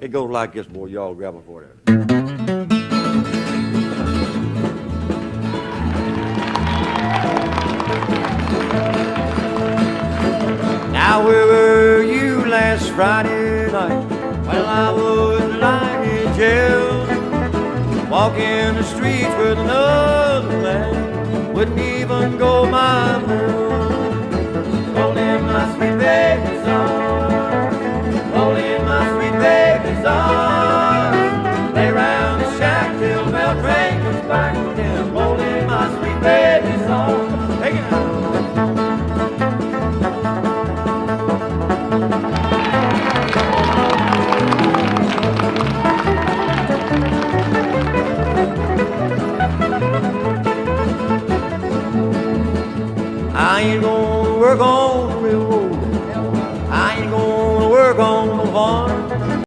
It goes like this, boy. Y'all grab it for it. Now where were you last Friday night? Well, I was lying in jail, walking the streets with another man, wouldn't even go my mile. Holding my sweet baby's arms, holding my sweet baby's arms.